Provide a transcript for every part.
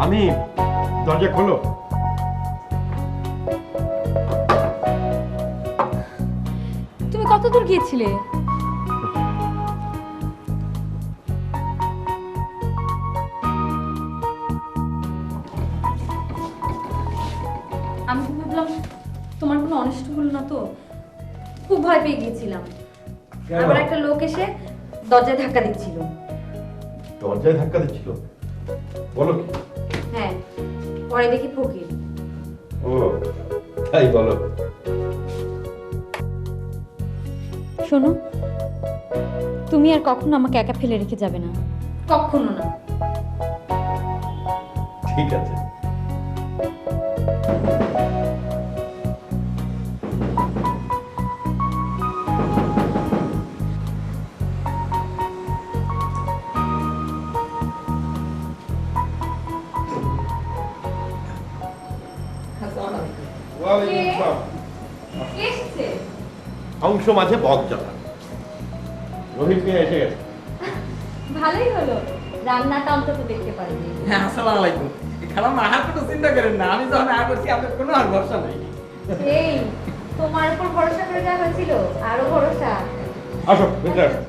আমি দরজা খোলো। তুমি কত দূর গিয়েছিলে? আমি তো ভাবলাম তোমার কোনো অনিষ্ট হলো না, তো খুব ভয় পেয়ে গিয়েছিলাম। আবার একটা লোক এসে দরজায় ধাক্কা দিচ্ছিল। দরজায় ধাক্কা দিচ্ছিল? বলো কি? হ্যাঁ, পরে দেখি ফকির। ও তাই বলো। শোনো, তুমি আর কখনো আমাকে একা ফেলে রেখে যাবে না, কখনো না। ঠিক আছে। অংশ মাঝে বক জ্বালা। রোহিত মিয়া এসে গেছে। ভালোই হলো, রান্নাটা অন্তত দেখতে পারবে। হ্যাঁ, আসসালামু আলাইকুম। খালাম আর কোনো চিন্তা করেন না, আমি যখন আয়া করছি আপনার কোনো আর ভরসা নাই। এই, তোমার উপর ভরসা করে যা হয়েছিল, আরো ভরসা। আসো ভিতরে আসো।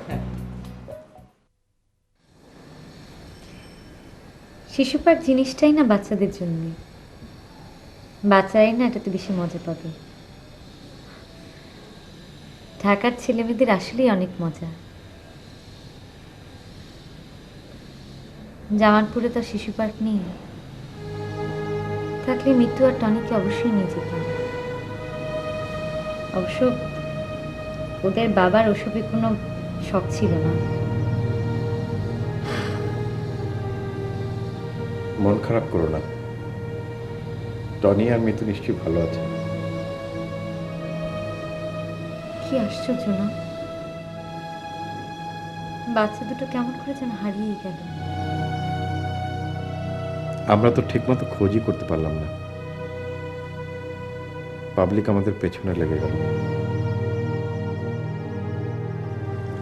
শিশু পার্ক জিনিসটাই না বাচ্চাদের জন্য, বাচ্চারাই না এটাতে বেশি মজা পাবে। ঢাকার ছেলেমেয়েদের আসলেই অনেক মজা। জামালপুরে তো শিশু পার্ক নেই, থাকলে মৃত্যু আর টনিকে অবশ্যই নিয়ে যেতাম। অবশ্য ওদের বাবার ওসবে কোনো শখ ছিল না। মন খারাপ করো না, টনি আর মিতু নিশ্চয়ই ভালো আছে। কি আশ্চর্য না, বাচ্চা দুটো কেমন করে যেন হারিয়ে গেল। আমরা তো ঠিকমতো খোঁজই করতে পারলাম না, পাবলিক আমাদের পেছনে লেগে গেল।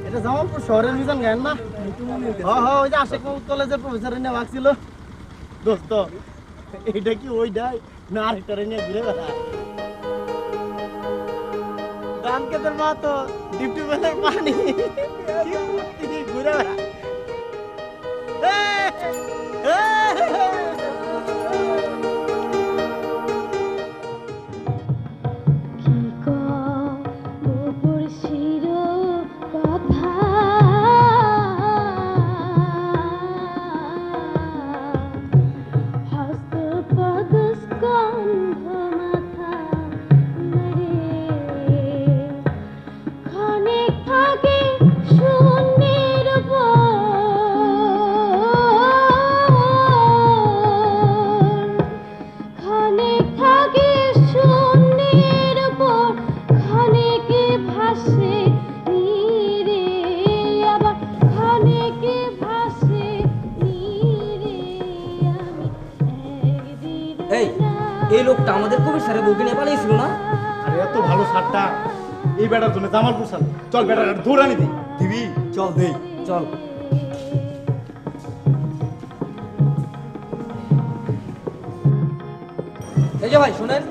এটা জামালপুর শহরের মিজান গায়েন না? হ্যাঁ হ্যাঁ, ওই যে আশেক মাহমুদ কলেজের প্রফেসরের নিয়ে ভাগছিল। দোস্ত, এইটা কি ওইটাই না আরেকটারে নিয়ে ঘুরে বেড়ায়? ধান ক্ষেতের মা তো ডিপটি বেলের পানি ঘুরে বেড়ায়। এই লোকটা আমাদের কবির স্যারের বউকে নিয়ে পালিয়েছিল না? আরে এত ভালো সারটা এই বেটার জন্য জামালপুর সার। চল বেটার দৌড়ানি দিবি। চল দেই, চল। এই যে ভাই শুনেন,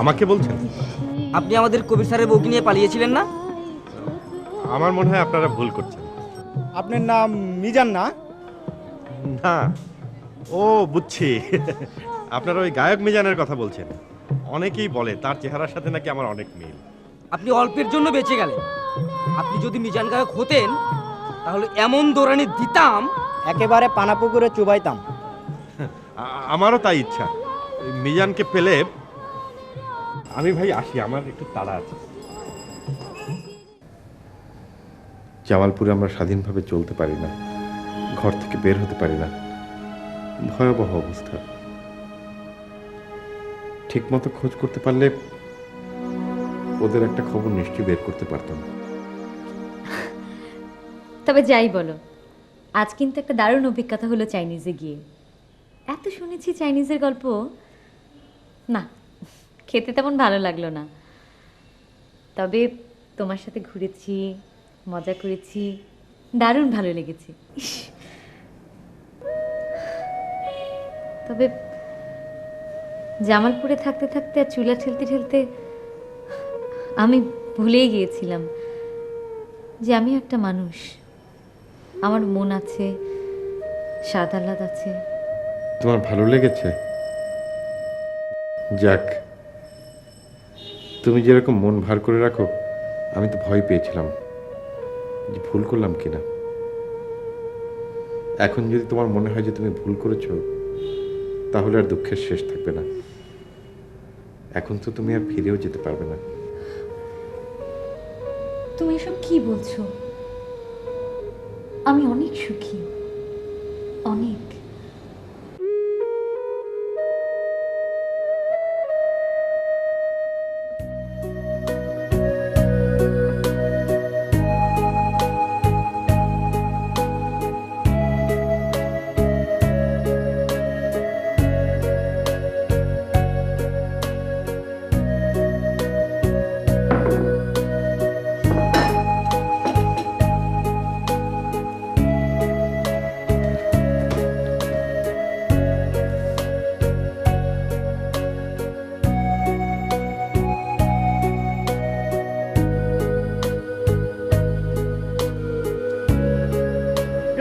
আমাকে বলছেন? আপনি আমাদের কবির স্যারের বউকে নিয়ে পালিয়েছিলেন না? আমার মনে হয় আপনারা ভুল করছেন। আপনার নাম মিজান না? না, ও বুঝছি, আপনারা ওই গায়ক মিজানের কথা বলছেন। অনেকেই বলে তার চেহারার সাথে নাকি আমার অনেক মিল। আপনি অল্পের জন্য বেঁচে গেলেন। আপনি যদি মিজান গায়ক হতেন তাহলে এমন দৌড়ানি দিতাম, একেবারে পানাপুকুরে চুবাইতাম। আমারও তাই ইচ্ছা। ওই মিজানকে পেলে আমি ভাই আসি, আমার একটু তাড়া আছে। জামালপুরে আমরা স্বাধীনভাবে চলতে পারি না, ঘর থেকে বের হতে পারি না, ভয়াবহ অবস্থা। ঠিকমতো খোঁজ করতে পারলে ওদের একটা খবর নিশ্চয়ই বের করতে পারতাম। তবে যাই বলো, আজ কিন্তু একটা দারুণ অভিজ্ঞতা হলো চাইনিজে গিয়ে। এত শুনেছি চাইনিজের গল্প, না খেতে তেমন ভালো লাগলো না। তবে তোমার সাথে ঘুরেছি, মজা করেছি, দারুণ ভালো লেগেছে। ইস, তবে জামালপুরে থাকতে থাকতে আর চুলা ঠেলতে ঠেলতে আমি ভুলেই গিয়েছিলাম যে আমি একটা মানুষ, আমার মন আছে, স্বাদ আহ্লাদ আছে। তোমার ভালো লেগেছে? যাক, তুমি যেরকম মন ভার করে রাখো, আমি তো ভয় পেয়েছিলাম যে ভুল করলাম কিনা। এখন যদি তোমার মনে হয় যে তুমি ভুল করেছো, তাহলে আর দুঃখের শেষ থাকবে না। এখন তো তুমি আর ফিরেও যেতে পারবে না। তুমি এসব কি বলছো? আমি অনেক সুখী, অনেক।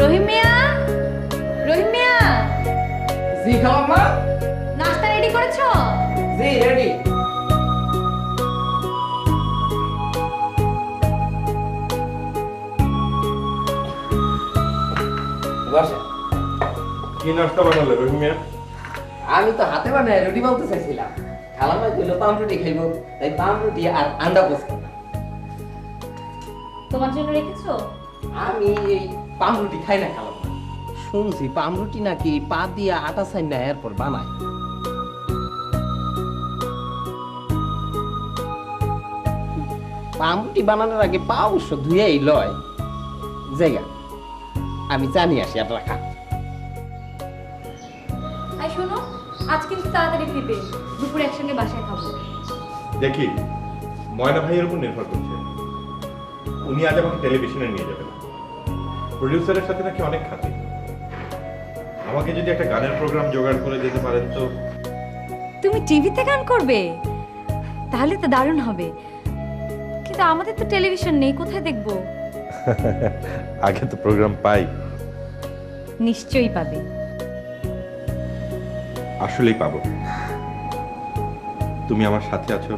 রহিম মিয়া, রহিম মিয়া, জি খালাম্মা। নাস্তা রেডি করেছো? জি রেডি। বসে। কি নাস্তা বানালে রহিম মিয়া? আমি তো হাতে বানায় রুটি বানাতে চাইছিলাম, খালাম্মা কইল পাউরুটি খাইব, তাই পাউরুটি আর আন্ডা পোস্ত। তোমার জন্য রেখেছো? আমি এই পাউরুটি খাই না খালাম্মা। শুনছি পাউরুটি নাকি পা দিয়ে আটা ছাই না এরপর বানায়। পাউরুটি বানানোর আগে পা অবশ্য ধুয়েই লয়। জায়গা আমি জানি আসি, আপনারা খান। আই শোনো, আজ কিন্তু তাড়াতাড়ি ফিরবে, দুপুরে একসঙ্গে বাসায় খাবো। দেখি, ময়না ভাইয়ের উপর নির্ভর করছে। উনি আজ আমাকে টেলিভিশনে নিয়ে যাবেন। প্রডিউসারের সাথে নাকি অনেক খাতি। আমাকে যদি একটা গানের প্রোগ্রাম জোগাড় করে দিতে পারেন তো। তুমি টিভিতে গান করবে? তাহলে তো দারুণ হবে, কিন্তু আমাদের তো টেলিভিশন নেই, কোথায় দেখবো? আগে তো প্রোগ্রাম পাই। নিশ্চয়ই পাবে। আসলেই পাবো। তুমি আমার সাথে আছো,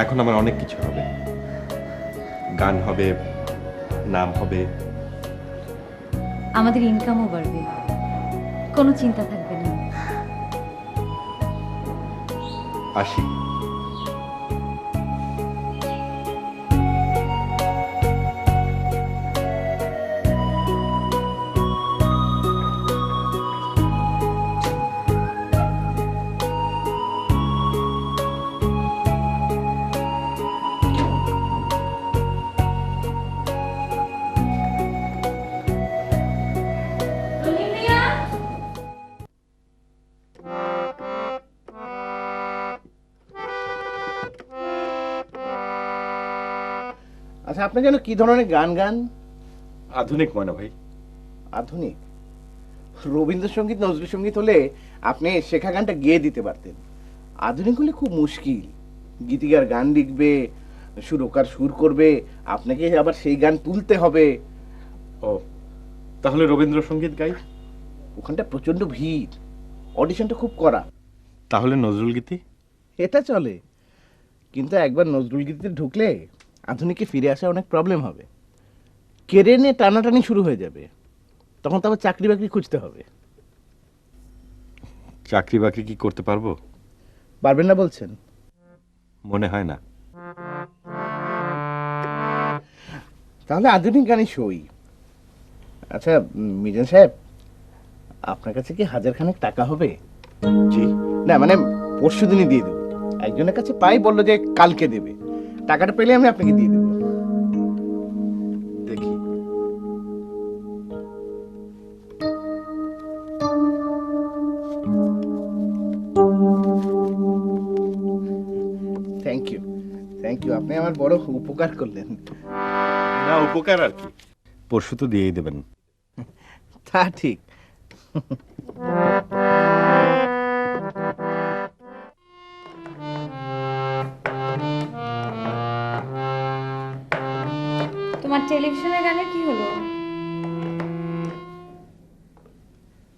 এখন আমার অনেক কিছু হবে। গান হবে, নাম হবে, আমাদের ইনকামও বাড়বে, কোনো চিন্তা থাকবে না। আসি। আচ্ছা, আপনি যেন কি ধরনের গান গান? আধুনিক ময়না ভাই। আধুনিক? রবীন্দ্রসঙ্গীত, নজরুল সঙ্গীত হলে আপনি শেখা গানটা গেয়ে দিতে পারতেন। আধুনিক হলে খুব মুশকিল। গীতিকার গান লিখবে, সুরকার সুর করবে, আপনাকে আবার সেই গান তুলতে হবে। ও, তাহলে রবীন্দ্রসঙ্গীত গাই। ওখানটা প্রচন্ড ভিড়, অডিশনটা খুব কড়া। তাহলে নজরুল গীতি? এটা চলে, কিন্তু একবার নজরুল গীতিতে ঢুকলে আধুনিকে ফিরে আসা অনেক প্রবলেম হবে। কেড়ে নিয়ে টানাটানি শুরু হয়ে যাবে, তখন তো আবার চাকরি বাকরি খুঁজতে হবে। চাকরি বাকরি কি করতে পারবো? পারবেন না বলছেন? মনে হয় না। তাহলে আধুনিক গানই সই। আচ্ছা মিজান সাহেব, আপনার কাছে কি 1000 টাকা হবে? জি। না মানে পরশু দিনই দিয়ে দেবো। একজনের কাছে পাই, বললো যে কালকে দেবে। টাকাটা পেলে আমি আপনাকে দিয়ে দেবো। দেখি। থ্যাংক ইউ, থ্যাংক ইউ, আপনি আমার বড় উপকার করলেন। না, উপকার আর কি, পরশু তো দিয়েই দেবেন। তা ঠিক, তোমার টেলিভিশনের গানের কি হলো?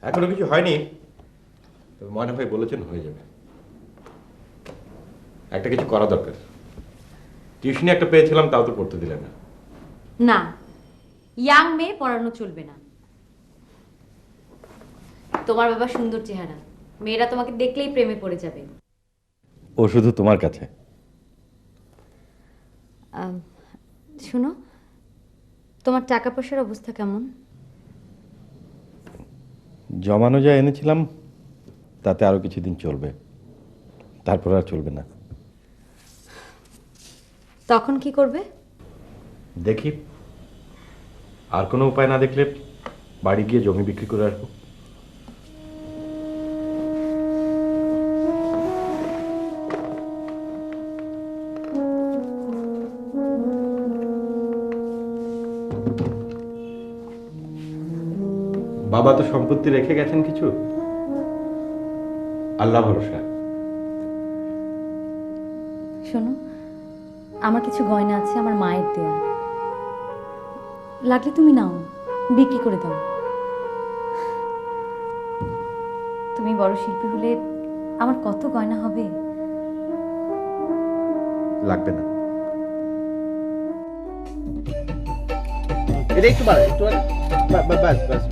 এখনো কিছু হয়নি, তবে ময়না ভাই বলেছেন হয়ে যাবে। একটা কিছু করা দরকার। টিউশনি একটা পেয়েছিলাম, তাও তো পড়তে দিলেন না। না, ইয়াং মেয়ে পড়ানো চলবে না। তোমার বাবা সুন্দর চেহারা, মেয়েরা তোমাকে দেখলেই প্রেমে পড়ে যাবে। ও শুধু তোমার কাছে। শোনো, তোমার টাকা পয়সার অবস্থা কেমন? জমানো যা এনেছিলাম তাতে আরো কিছুদিন চলবে, তারপর আর চলবে না। তখন কি করবে? দেখি, আর কোনো উপায় না দেখলে বাড়ি গিয়ে জমি বিক্রি করে আসবো। বাবা তো সম্পত্তি রেখে গেছেন কিছু, আল্লাহ ভরসা। শোনো, আমার কিছু গয়না আছে আমার মায়ের দেয়া, লাগলে তুমি নাও, বিক্রি করে দাও। তুমি বড় শিল্পী হলে আমার কত গয়না হবে। লাগবে না। এটা একটু বাড়াই, একটু বাড়াই। বাস বাস।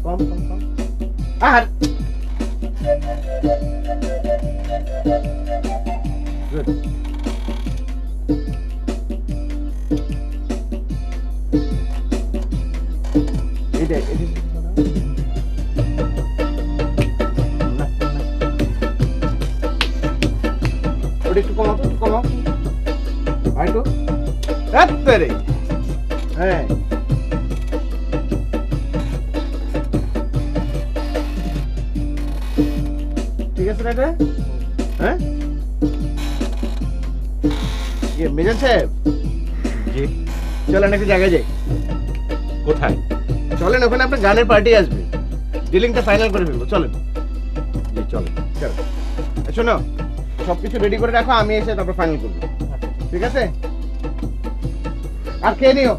কম কম কম। আর গুড। এটা ওটা একটু কমাও তো, একটু কমাও। আর একটু রে। হ্যাঁ, ঠিক আছে না এটা? হ্যাঁ, মিজান সাহেব, জি। চলেন একটা জায়গায় যাই। কোথায়? চলেন, ওখানে আপনার গানের পার্টি আসবে, ডিলিংটা ফাইনাল করে ফেলবো। চলেন। জি চলে। চলো, শোনো, সবকিছু রেডি করে রাখো, আমি এসে তারপর ফাইনাল করবো। ঠিক আছে? আর খেয়ে নিও।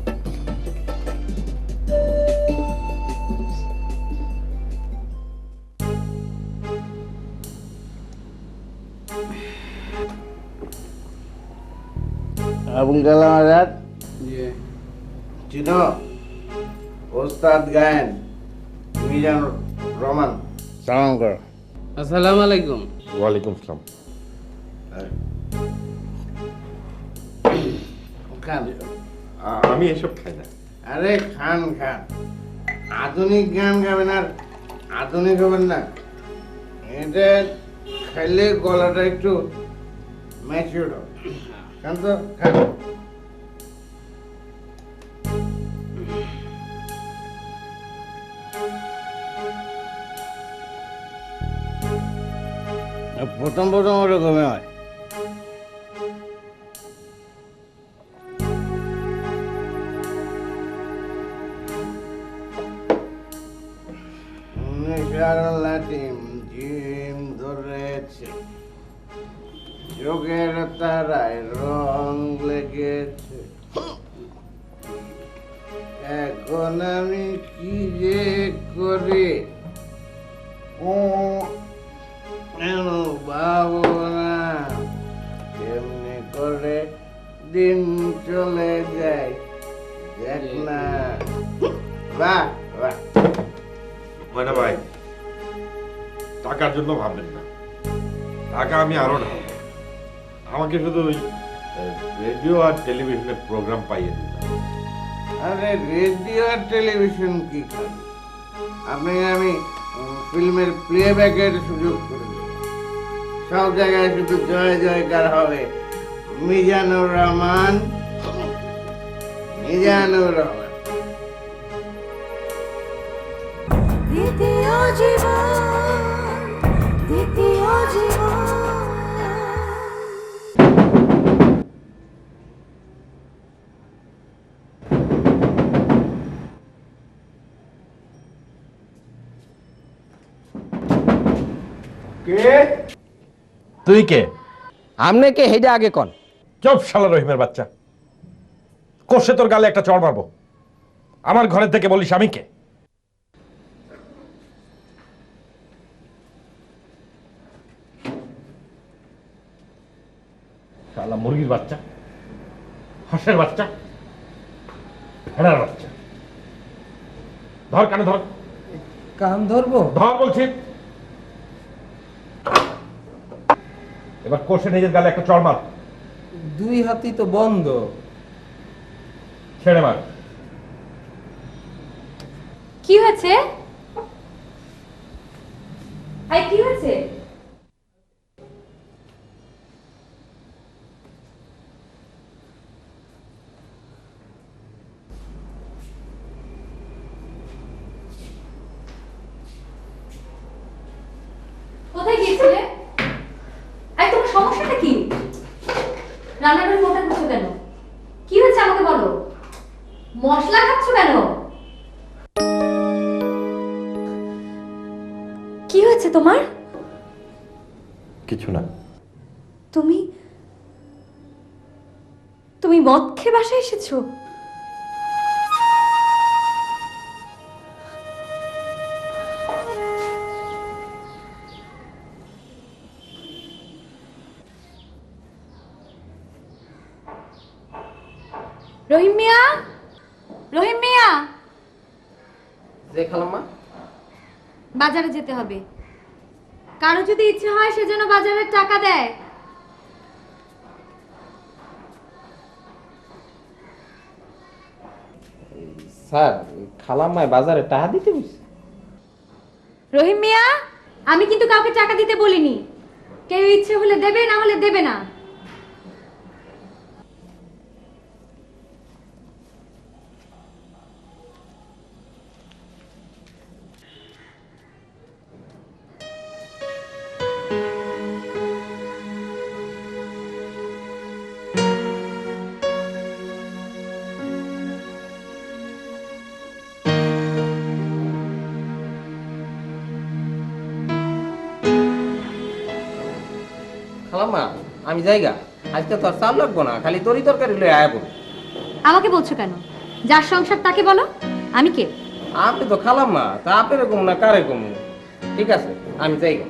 আবুল কালাম আজাদ, চিনো? ওস্তাদ গায়েন মিজান রহমান। সালাম করো। আসসালামু আলাইকুম। ওয়ালাইকুম আসসালাম। খান। আমি এসব খাই না। আরে খান খান, আধুনিক গান গাবেন আর আধুনিক হবেন না। এটা খাইলে গলাটা একটু ম্যাচিউর হবে। খান তো, খান। প্রথম প্রথম ওরকমই হয়। লাটিম জিম ধরেছে, চোখের তারায় রং লেগেছে। এখন আমি কি যে করি ভাবনা, কেমনে করে দিন চলে যায় দেখ না। বাহ বাহ। ময়না ভাই, টাকার জন্য ভাববেন না, টাকা আমি আরো না। আমাকে শুধু ওই রেডিও আর টেলিভিশনের প্রোগ্রাম পাইয়ে দিতাম। আরে রেডিও আর টেলিভিশন কি খান, আপনাকে আমি ফিল্মের প্লেব্যাকের সুযোগ করে দেব। সব জায়গায় শুধু জয় জয়কার হবে, মিজানুর রহমান, মিজানুর রহমান। দ্বিতীয় জীবন, দ্বিতীয় জীবন। কে? তুই কে? আমনে কে হেডা আগে কন। চুপ শালা রহিমের বাচ্চা, কষে তোর গালে একটা চড় মারবো। আমার ঘরের থেকে বলিস আমি কে? শালা মুরগির বাচ্চা, হাঁসের বাচ্চা, ভেড়ার বাচ্চা। ধর কানে ধর, কান ধরবো? ধর বলছি। এবার কষে নিজের গালে একটা চড় মার। দুই হাতই তো বন্ধ। ছেড়ে মার। কি হয়েছে? আই কি হয়েছে? কোথায় গিয়েছিলে? আই তোমার সমস্যাটা কি? রান্নাঘরে মোটা করছো কেন? কি হয়েছে আমাকে বলো। মশলা খাচ্ছ কেন? কি হয়েছে তোমার? কিছু না। তুমি তুমি মদ খেয়ে বাসায় এসেছো? রহিম মিয়া, রহিম মিয়া, যে খালাম্মা, বাজারে যেতে হবে। কারো যদি ইচ্ছে হয় সেজন্য বাজারের টাকা দেয়। স্যার খালাম্মায় বাজারে টাকা দিতে বলছে। রহিম মিয়া, আমি কিন্তু কাউকে টাকা দিতে বলিনি। কেউ ইচ্ছে হলে দেবে, না হলে দেবে না। খালাম্মা আমি জায়গা, আজকে তো আর চাল লাগবো না, খালি তরি তরকারি লয়ে আয়া পড়ো। আমাকে বলছো কেন? যার সংসার তাকে বলো। আমি কে? আপনি তো খালাম্মা, তা আপনি কম না কারে কম। ঠিক আছে আমি জায়গা।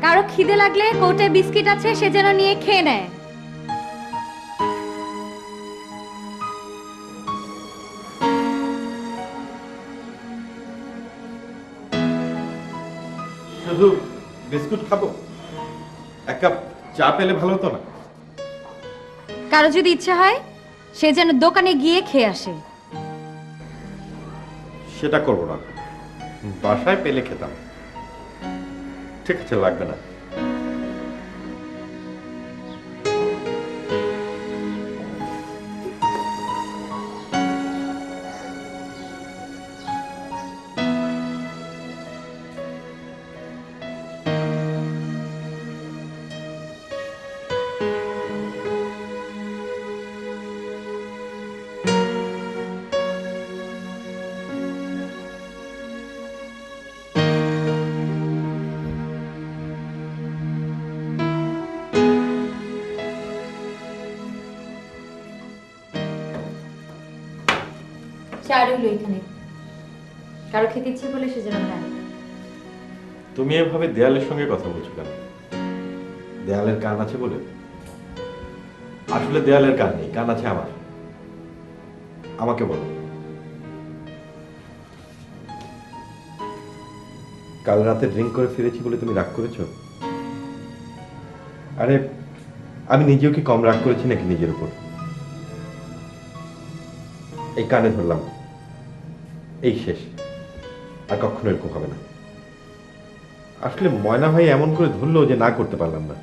কারো খিদে লাগলে কোটে বিস্কিট আছে, সে যেন নিয়ে খেয়ে নেয়। শুধু বিস্কুট খাবো? এক কাপ চা পেলে ভালো হতো না? কারো যদি ইচ্ছে হয় সে যেন দোকানে গিয়ে খেয়ে আসে। সেটা করবো না, বাসায় পেলে খেতাম। ঠিক আছে, লাগবে না। চা রইলো এখানে। কারো খেতে ইচ্ছে করলে সে যেন খায়। তুমি এভাবে দেয়ালের সঙ্গে কথা বলছো কেন? দেয়ালের কান আছে বলে? আসলে দেয়ালের কান নেই, কান আছে আমার। আমাকে বলো, কাল রাতে ড্রিঙ্ক করে ফিরেছি বলে তুমি রাগ করেছো? আরে আমি নিজেও কি কম রাগ করেছি নাকি নিজের উপর? এই কানে ধরলাম, এই শেষ, আর কখনো এরকম হবে না। আসলে ময়না ভাই এমন করে ধরলো যে না করতে পারলাম না।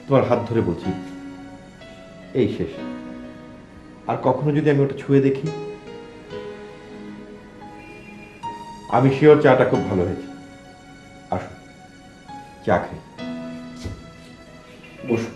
তোমার হাত ধরে বলছি, এই শেষ। আর কখনো যদি আমি ওটা ছুঁয়ে দেখি, আমি শিওর চাটা খুব ভালো হয়েছে। আসো চা খাই, বসো।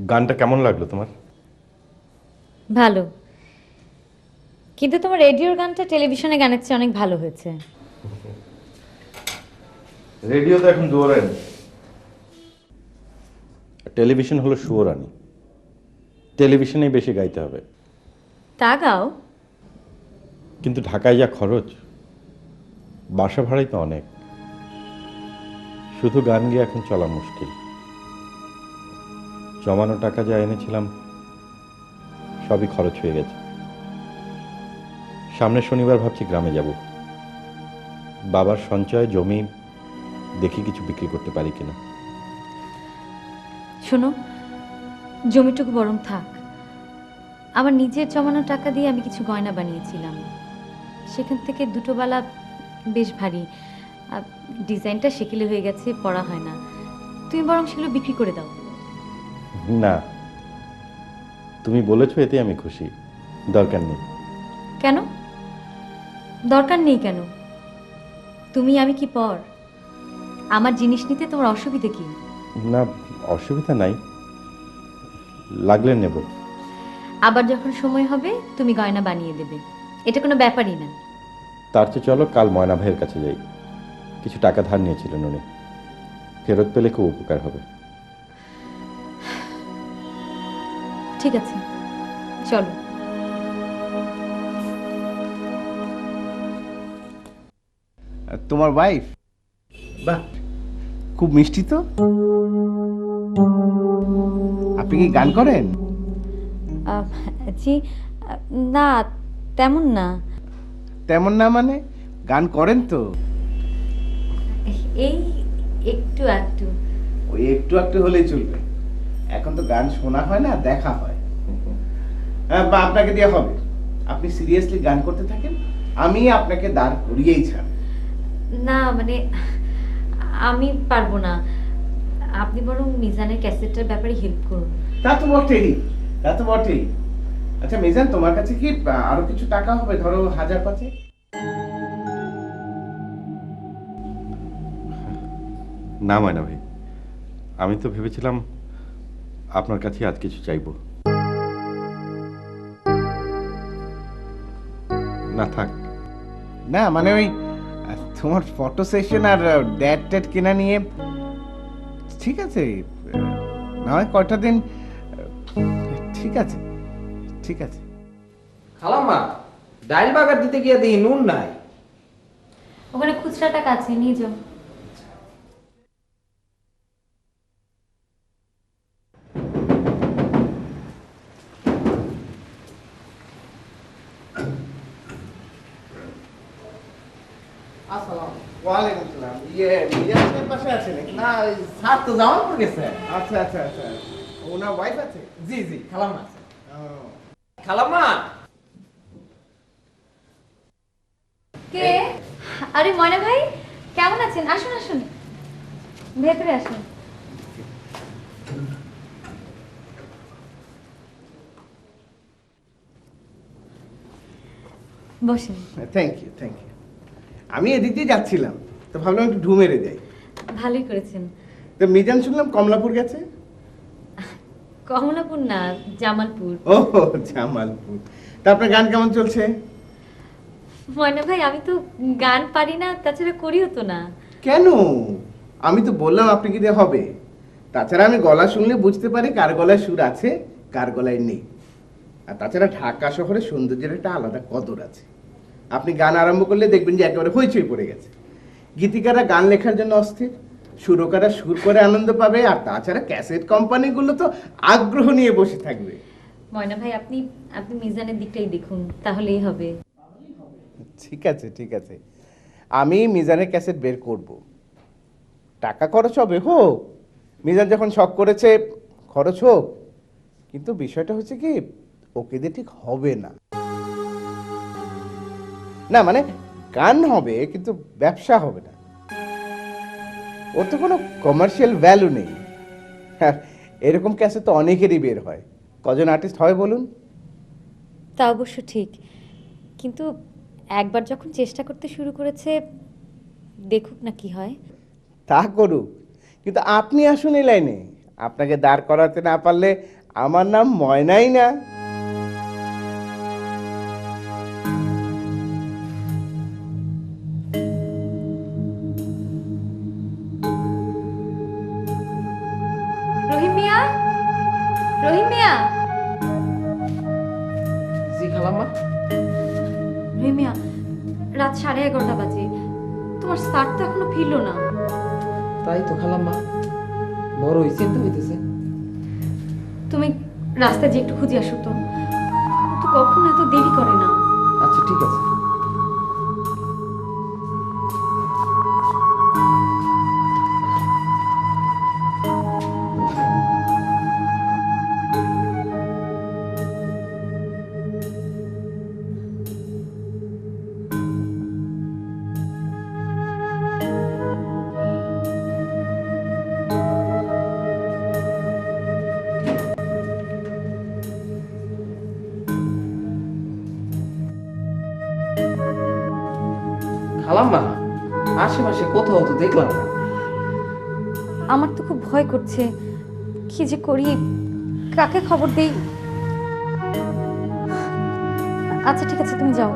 গানটা কেমন লাগলো তোমার? ভালো, কিন্তু তোমার রেডিওর গানটা টেলিভিশনে গানের চেয়ে অনেক ভালো হয়েছে। রেডিও তো এখন দুয়ারানি, টেলিভিশন হলো সুয়োরানি। টেলিভিশনেই বেশি গাইতে হবে। তা গাও। কিন্তু ঢাকায় যা খরচ, বাসা ভাড়াই তো অনেক। শুধু গান গিয়ে এখন চলা মুশকিল। জমানো টাকা যা এনেছিলাম সবই খরচ হয়ে গেছে। সামনের শনিবার ভাবছি গ্রামে যাব। বাবার সঞ্চয় জমি দেখি কিছু বিক্রি করতে পারি কিনা। শোনো, জমিটুকু বরং থাক। আমার নিজের জমানো টাকা দিয়ে আমি কিছু গয়না বানিয়েছিলাম, সেখান থেকে দুটো বালা বেশ ভারী। ডিজাইনটা সেকেলে হয়ে গেছে, পরা হয় না। তুমি বরং সেগুলো বিক্রি করে দাও। না, তুমি বলেছো এতে আমি খুশি, দরকার নেই। কেন দরকার নেই? কেন? তুমি আমি কি পর? আমার জিনিস নিতে তোমার অসুবিধে কি? না, অসুবিধা নাই, লাগলে নেব। আবার যখন সময় হবে তুমি গয়না বানিয়ে দেবে, এটা কোনো ব্যাপারই না। তার চেয়ে চলো কাল ময়না ভাইয়ের কাছে যাই। কিছু টাকা ধার নিয়েছিলেন উনি, ফেরত পেলে খুব উপকার হবে। ঠিক আছে, চলো। তোমার ওয়াইফ? বাহ, খুব মিষ্টি তো। আপনি কি গান করেন? আহ, জি, না তেমন না। তেমন না মানে? গান করেন তো? এই একটু একটু। ওই একটু একটু হলেই চলবে। এখন তো গান শোনা হয় না, দেখা হয়। হ্যাঁ, বা আপনাকে দিয়ে হবে। আপনি সিরিয়াসলি গান করতে থাকেন, আমি আপনাকে দাঁড় করিয়েই ছাড়। না মানে আমি পারবো না। আপনি বরং মিজানের ক্যাসেটটার ব্যাপারে হেল্প করুন। তা তো বটেই, তা তো বটেই। আচ্ছা মিজান, তোমার কাছে কি আরো কিছু টাকা হবে? ধরো 1000-500। না ময়না ভাই, আমি তো ভেবেছিলাম আপনার কাছে আজ কিছু চাইবো। না থাক। না মানে ওই তোমার ফটো সেশন আর ড্যাট ট্যাট কেনা নিয়ে ঠিক আছে, না হয় কয়টা দিন। ঠিক আছে, ঠিক আছে। খালাম্মা, ডাইল বাগার দিতে গিয়ে দেখি নুন নাই। ওখানে খুচরা টাকা আছে, নিয়ে যাও। ওয়ালাইকুম সালাম। মিজানের পাশে আছে নাকি? না, স্যার তো জামালপুর গেছে। আচ্ছা আচ্ছা আচ্ছা, ওনার ওয়াইফ আছে? জি জি, খালাম্মা আছে। ও, খালাম্মা, কে? আরে ময়না ভাই, কেমন আছেন? আসুন আসুন, ভেতরে আসুন। বসেন। Thank you thank you. আমি এদিক দিয়ে যাচ্ছিলাম, তো ভাবলাম একটু ঢু মেরে যাই। ভালোই করেছেন। তো মিজান শুনলাম কমলাপুর গেছে। কমলাপুর না, জামালপুর। ও জামালপুর। তা আপনার গান কেমন চলছে? ময়না ভাই, আমি তো গান পারি না, তাছাড়া করিও তো না। কেন? আমি তো বললাম আপনি কি দিয়ে হবে। তাছাড়া আমি গলা শুনলে বুঝতে পারি কার গলায় সুর আছে, কার গলায় নেই। আর তাছাড়া ঢাকা শহরে সৌন্দর্যের একটা আলাদা কদর আছে। আপনি গান আরম্ভ করলে দেখবেন যে একেবারে হইচই পড়ে গেছে। গীতিকাররা গান লেখার জন্য অস্থির, সুরকাররা সুর করে আনন্দ পাবে, আর তাছাড়া ক্যাসেট কোম্পানিগুলো তো আগ্রহ নিয়ে বসে থাকবে। ময়না ভাই, আপনি আপনি মিজানের দিকটাই দেখুন, তাহলেই হবে। ঠিক আছে ঠিক আছে, আমি মিজানের ক্যাসেট বের করব। টাকা খরচ হবে, হোক। মিজান যখন শখ করেছে, খরচ হোক। কিন্তু বিষয়টা হচ্ছে কি, ওকে দিয়ে ঠিক হবে না। না মানে গান হবে কিন্তু ব্যবসা হবে না। ওর তো কোনো কমার্শিয়াল ভ্যালু নেই। হ্যাঁ, এরকম ক্যাসেট তো অনেকেরই বের হয়। কজন আর্টিস্ট হয় বলুন? তা অবশ্য ঠিক, কিন্তু একবার যখন চেষ্টা করতে শুরু করেছে, দেখুক না কি হয়। তা করুক, কিন্তু আপনি আসুন এই লাইনে। আপনাকে দাঁড় করাতে না পারলে আমার নাম ময়নাই না? রহিম মিয়া, রহিম মিয়া, জি খালাম্মা। রহিম মিয়া, রাত 11:30 বাজে, তোমার স্যার তো এখনো ফিরলো না। তাই তো খালাম্মা, বড় চিন্তা হইতেছে। তুমি রাস্তায় যে একটু খুঁজে আসো তো, তো কখনো এত দেরি করে না। আচ্ছা ঠিক আছে। খালাম্মা, আশেপাশে কোথাও তো দেখলাম না। আমার তো খুব ভয় করছে, কি যে করি, কাকে খবর দেই? আচ্ছা ঠিক আছে, তুমি যাও।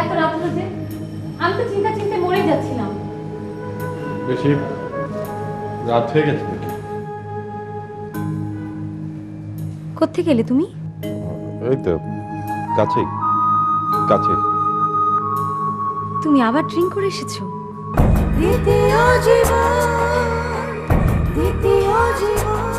এত রাত হলো যে, আমি তো চিন্তায় মরে যাচ্ছিলাম। বেশি রাত হয়ে গেছে নাকি? কোত্থেকে এলে তুমি? এই তো কাছেই কাছে। তুমি আবার ড্রিঙ্ক করে এসেছো? দ্বিতীয় জীবন, দ্বিতীয় জীবন।